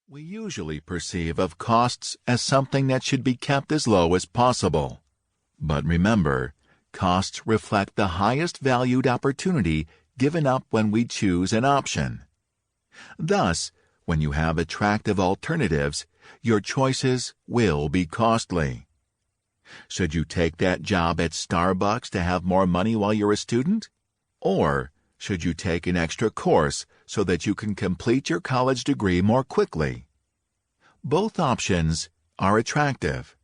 We usually perceive of costs as something that should be kept as low as possible. But remember, costs reflect the highest valued opportunity given up when we choose an option. Thus, when you have attractive alternatives, your choices will be costly. Should you take that job at Starbucks to have more money while you're a student? Or should you take an extra course so that you can complete your college degree more quickly? Both options are attractive.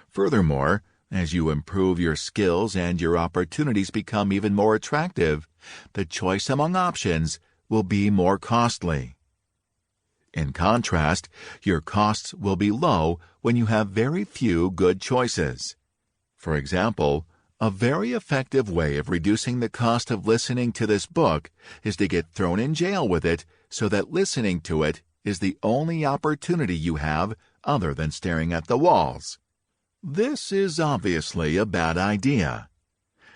Furthermore, as you improve your skills and your opportunities become even more attractive, the choice among options will be more costly. In contrast, your costs will be low when you have very few good choices. For example, a very effective way of reducing the cost of listening to this book is to get thrown in jail with it so that listening to it is the only opportunity you have other than staring at the walls. This is obviously a bad idea.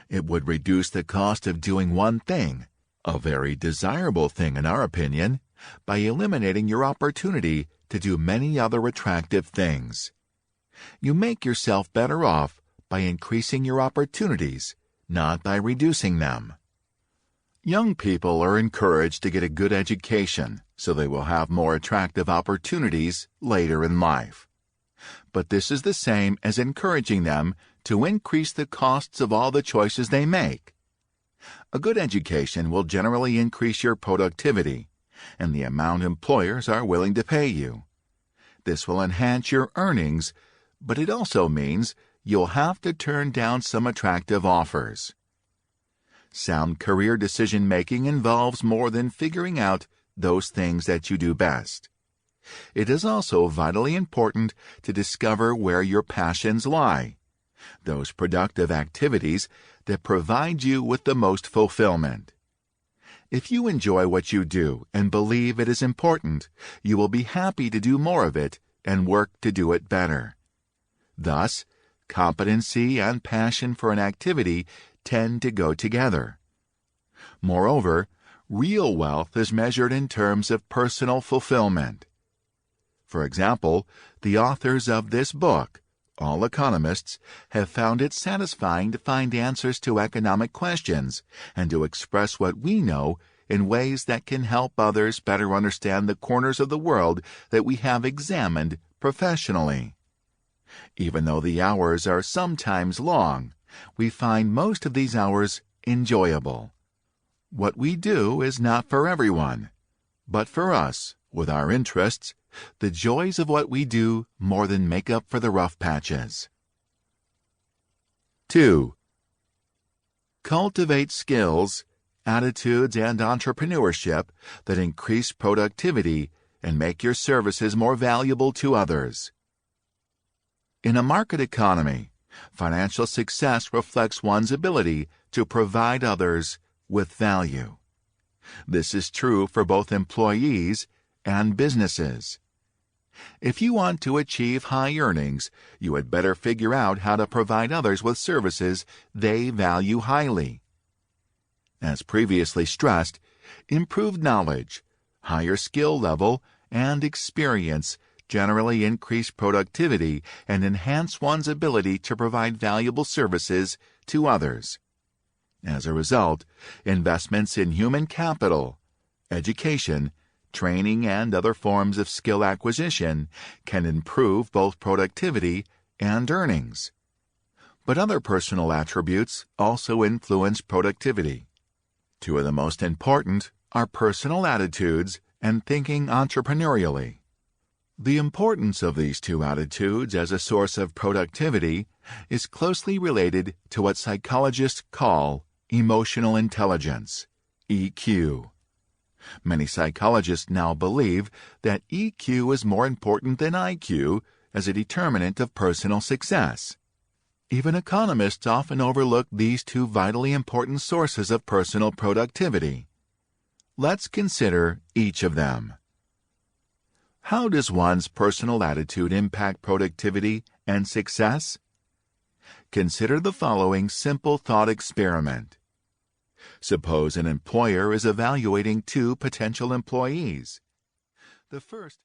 It would reduce the cost of doing one thing, a very desirable thing in our opinion, by eliminating your opportunity to do many other attractive things. You make yourself better off by increasing your opportunities, not by reducing them. Young people are encouraged to get a good education so they will have more attractive opportunities later in life. But this is the same as encouraging them to increase the costs of all the choices they make. A good education will generally increase your productivity and the amount employers are willing to pay you. This will enhance your earnings, but it also means you'll have to turn down some attractive offers. Sound career decision-making involves more than figuring out those things that you do best. It is also vitally important to discover where your passions lie, those productive activities that provide you with the most fulfillment. If you enjoy what you do and believe it is important, you will be happy to do more of it and work to do it better. Thus, competency and passion for an activity tend to go together. Moreover, real wealth is measured in terms of personal fulfillment. For example, the authors of this book, all economists, have found it satisfying to find answers to economic questions and to express what we know in ways that can help others better understand the corners of the world that we have examined professionally. Even though the hours are sometimes long, we find most of these hours enjoyable. What we do is not for everyone, but for us, with our interests, the joys of what we do more than make up for the rough patches. 2. Cultivate skills, attitudes, and entrepreneurship that increase productivity and make your services more valuable to others. In a market economy, financial success reflects one's ability to provide others with value. This is true for both employees and businesses. If you want to achieve high earnings, you had better figure out how to provide others with services they value highly. As previously stressed, improved knowledge, higher skill level, and experience generally increase productivity and enhance one's ability to provide valuable services to others. As a result, investments in human capital, education, training, and other forms of skill acquisition can improve both productivity and earnings. But other personal attributes also influence productivity. Two of the most important are personal attitudes and thinking entrepreneurially. The importance of these two attitudes as a source of productivity is closely related to what psychologists call emotional intelligence, EQ. Many psychologists now believe that EQ is more important than IQ as a determinant of personal success. Even economists often overlook these two vitally important sources of personal productivity. Let's consider each of them. How does one's personal attitude impact productivity and success? Consider the following simple thought experiment. Suppose an employer is evaluating two potential employees. The first